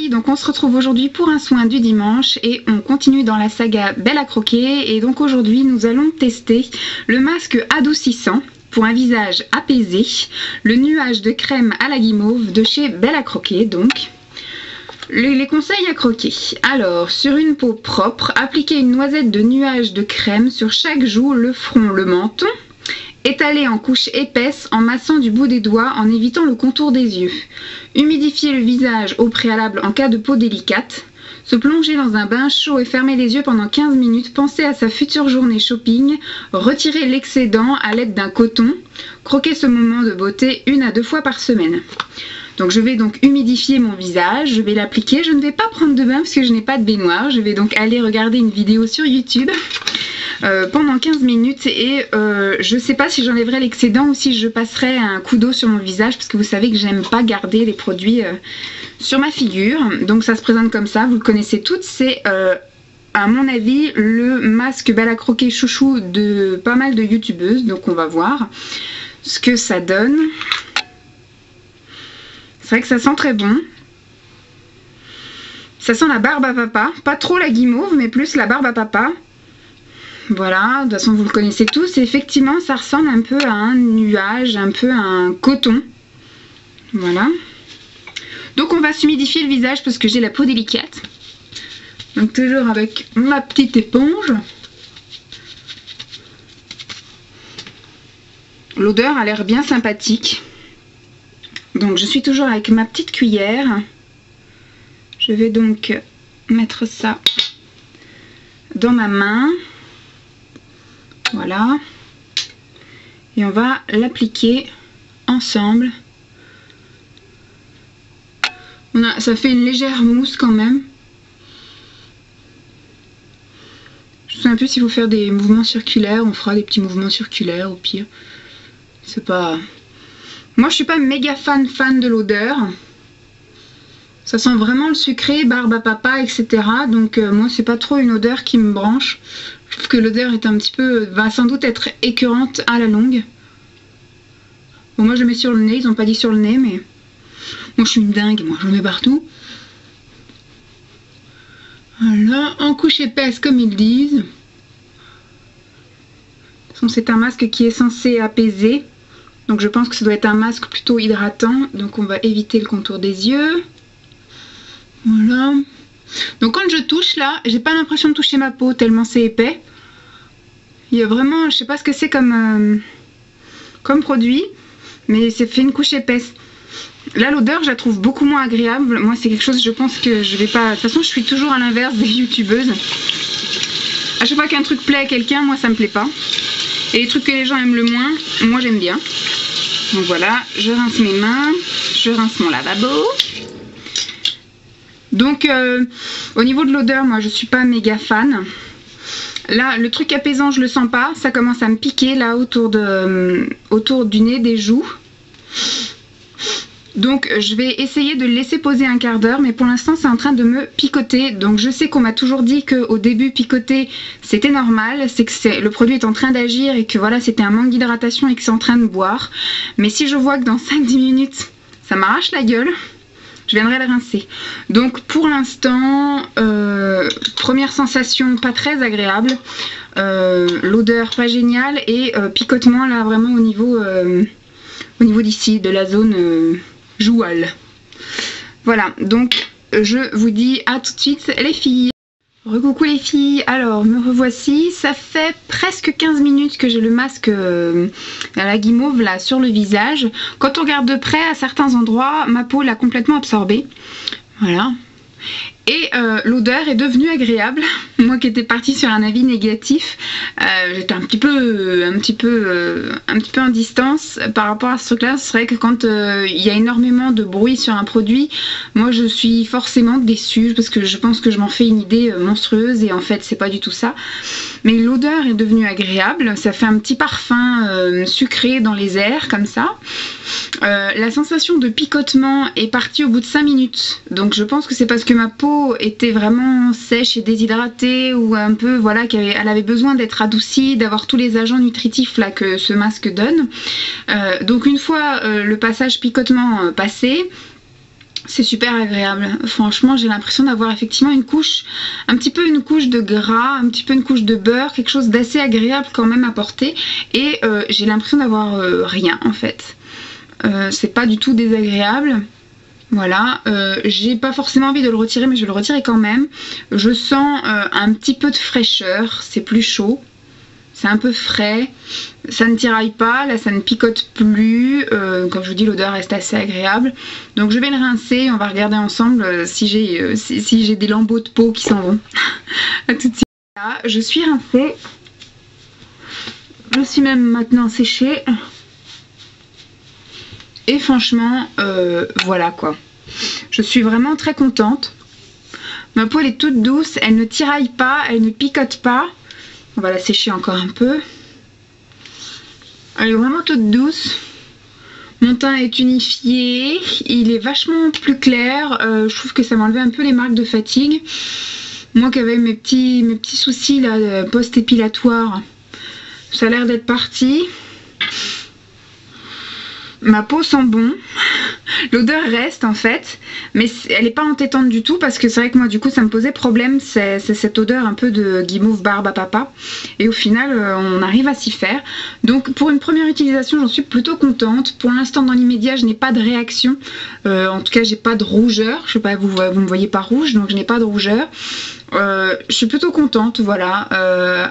filles, donc on se retrouve aujourd'hui pour un soin du dimanche et on continue dans la saga Belle à croquer. Et donc aujourd'hui nous allons tester le masque adoucissant pour un visage apaisé, le nuage de crème à la guimauve de chez Belle à croquer. Donc les conseils à croquer. Alors, sur une peau propre, appliquez une noisette de nuage de crème sur chaque joue, le front, le menton. Étaler en couche épaisse en massant du bout des doigts en évitant le contour des yeux. Humidifier le visage au préalable en cas de peau délicate. Se plonger dans un bain chaud et fermer les yeux pendant 15 minutes. Penser à sa future journée shopping. Retirer l'excédent à l'aide d'un coton. Croquer ce moment de beauté 1 à 2 fois par semaine. Donc je vais donc humidifier mon visage, je vais l'appliquer. Je ne vais pas prendre de bain parce que je n'ai pas de baignoire. Je vais donc aller regarder une vidéo sur YouTube. Pendant 15 minutes et je sais pas si j'enlèverai l'excédent ou si je passerai un coup d'eau sur mon visage parce que vous savez que j'aime pas garder les produits sur ma figure. Donc ça se présente comme ça, vous le connaissez toutes, c'est à mon avis le masque Belle à croquer chouchou de pas mal de youtubeuses. Donc on va voir ce que ça donne. C'est vrai que ça sent très bon. Ça sent la barbe à papa, pas trop la guimauve mais plus la barbe à papa. Voilà, de toute façon vous le connaissez tous, et effectivement ça ressemble un peu à un nuage, un peu à un coton. Voilà. Donc on va s'humidifier le visage parce que j'ai la peau délicate. Donc toujours avec ma petite éponge. L'odeur a l'air bien sympathique. Donc je suis toujours avec ma petite cuillère. Je vais donc mettre ça dans ma main. Voilà, et on va l'appliquer ensemble. Ça fait une légère mousse quand même. Je sais un peu s'il faut faire des mouvements circulaires, on fera des petits mouvements circulaires au pire. C'est pas... Moi je suis pas méga fan de l'odeur. Ça sent vraiment le sucré, barbe à papa, etc. Donc moi c'est pas trop une odeur qui me branche. Je trouve que l'odeur est un petit peu, va sans doute être écœurante à la longue. Bon moi je le mets sur le nez, ils ont pas dit sur le nez mais... Moi je suis une dingue, moi je le mets partout. Voilà, en couche épaisse comme ils disent. De toute façon c'est un masque qui est censé apaiser. Donc je pense que ça doit être un masque plutôt hydratant. Donc on va éviter le contour des yeux. Voilà. Donc quand je touche là, j'ai pas l'impression de toucher ma peau tellement c'est épais. Il y a vraiment, je sais pas ce que c'est comme produit, mais c'est fait une couche épaisse. Là l'odeur je la trouve beaucoup moins agréable. Moi c'est quelque chose, je pense que je vais pas... De toute façon je suis toujours à l'inverse des youtubeuses. À chaque fois qu'un truc plaît à quelqu'un, moi ça me plaît pas. Et les trucs que les gens aiment le moins, moi j'aime bien. Donc voilà, je rince mes mains, je rince mon lavabo. Donc au niveau de l'odeur, moi je suis pas méga fan. Là le truc apaisant je le sens pas, ça commence à me piquer là autour du nez, des joues. Donc je vais essayer de le laisser poser un quart d'heure, mais pour l'instant c'est en train de me picoter. Donc je sais qu'on m'a toujours dit qu'au début picoter c'était normal, c'est que le produit est en train d'agir et que voilà c'était un manque d'hydratation et que c'est en train de boire. Mais si je vois que dans 5-10 minutes ça m'arrache la gueule, je viendrai le rincer. Donc pour l'instant, première sensation pas très agréable, l'odeur pas géniale et picotement là vraiment au niveau d'ici, de la zone jouale. Voilà, donc je vous dis à tout de suite les filles. Recoucou les filles, alors me revoici, ça fait presque 15 minutes que j'ai le masque à la guimauve là sur le visage. Quand on regarde de près à certains endroits, ma peau l'a complètement absorbée, voilà. Et l'odeur est devenue agréable. Moi qui étais partie sur un avis négatif, j'étais un petit peu en distance par rapport à ce truc là. C'est vrai que quand il y a énormément de bruit sur un produit, moi je suis forcément déçue parce que je pense que je m'en fais une idée monstrueuse et en fait c'est pas du tout ça. Mais l'odeur est devenue agréable, ça fait un petit parfum sucré dans les airs comme ça. La sensation de picotement est partie au bout de 5 minutes, donc je pense que c'est parce que ma peau était vraiment sèche et déshydratée ou un peu voilà qu'elle avait besoin d'être adoucie, d'avoir tous les agents nutritifs là que ce masque donne. Donc une fois le passage picotement passé, C'est super agréable. Franchement, j'ai l'impression d'avoir effectivement une couche, un petit peu une couche de gras, un petit peu une couche de beurre, quelque chose d'assez agréable quand même à porter. Et j'ai l'impression d'avoir rien en fait. C'est pas du tout désagréable. Voilà, j'ai pas forcément envie de le retirer, mais je vais le retirer quand même. Je sens un petit peu de fraîcheur, c'est plus chaud. C'est un peu frais, ça ne tiraille pas, là ça ne picote plus, comme je vous dis l'odeur reste assez agréable. Donc je vais le rincer et on va regarder ensemble si j'ai des lambeaux de peau qui s'en vont. A tout de suite. Là, je suis rincée, je suis même maintenant séchée. Et franchement, voilà quoi. Je suis vraiment très contente. Ma peau elle est toute douce, elle ne tiraille pas, elle ne picote pas. On va la sécher encore un peu. Elle est vraiment toute douce. Mon teint est unifié. Il est vachement plus clair. Je trouve que ça m'a enlevé un peu les marques de fatigue. Moi qui avais mes petits soucis là post-épilatoires, ça a l'air d'être parti. Ma peau sent bon. L'odeur reste en fait, mais elle n'est pas entêtante du tout parce que c'est vrai que moi du coup ça me posait problème, c'est cette odeur un peu de guimauve barbe à papa, et au final on arrive à s'y faire. Donc pour une première utilisation j'en suis plutôt contente. Pour l'instant dans l'immédiat je n'ai pas de réaction, en tout cas j'ai pas de rougeur, je sais pas, vous me voyez pas rouge donc je n'ai pas de rougeur. Je suis plutôt contente, voilà.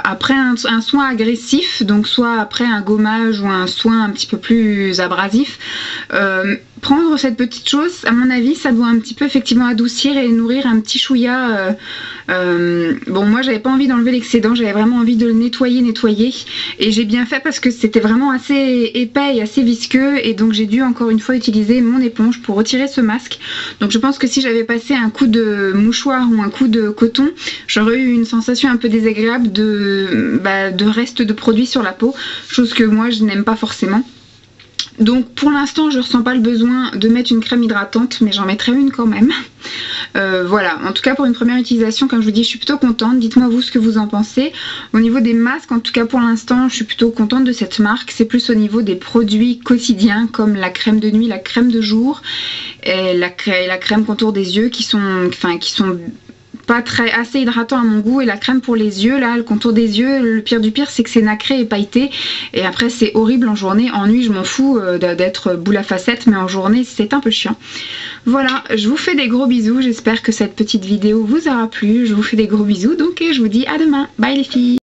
Après un soin agressif, donc soit après un gommage ou un soin un petit peu plus abrasif, prendre cette petite chose, à mon avis, ça doit un petit peu effectivement adoucir et nourrir un petit chouïa. Bon, moi j'avais pas envie d'enlever l'excédent, j'avais vraiment envie de le nettoyer, et j'ai bien fait parce que c'était vraiment assez épais et assez visqueux, et donc j'ai dû encore une fois utiliser mon éponge pour retirer ce masque. Donc je pense que si j'avais passé un coup de mouchoir ou un coup de coton, j'aurais eu une sensation un peu désagréable de reste de produit sur la peau, chose que moi je n'aime pas forcément. Donc pour l'instant je ressens pas le besoin de mettre une crème hydratante, mais j'en mettrai une quand même. Voilà, en tout cas pour une première utilisation, comme je vous dis, je suis plutôt contente. Dites-moi vous ce que vous en pensez. Au niveau des masques, en tout cas pour l'instant, je suis plutôt contente de cette marque. C'est plus au niveau des produits quotidiens comme la crème de nuit, la crème de jour et la crème contour des yeux qui sont pas assez hydratant à mon goût, et la crème pour les yeux là, le contour des yeux, le pire du pire c'est que c'est nacré et pailleté, et après c'est horrible en journée. En nuit je m'en fous d'être boule à facettes, mais en journée c'est un peu chiant. Voilà, je vous fais des gros bisous, j'espère que cette petite vidéo vous aura plu, je vous fais des gros bisous donc, et je vous dis à demain, bye les filles.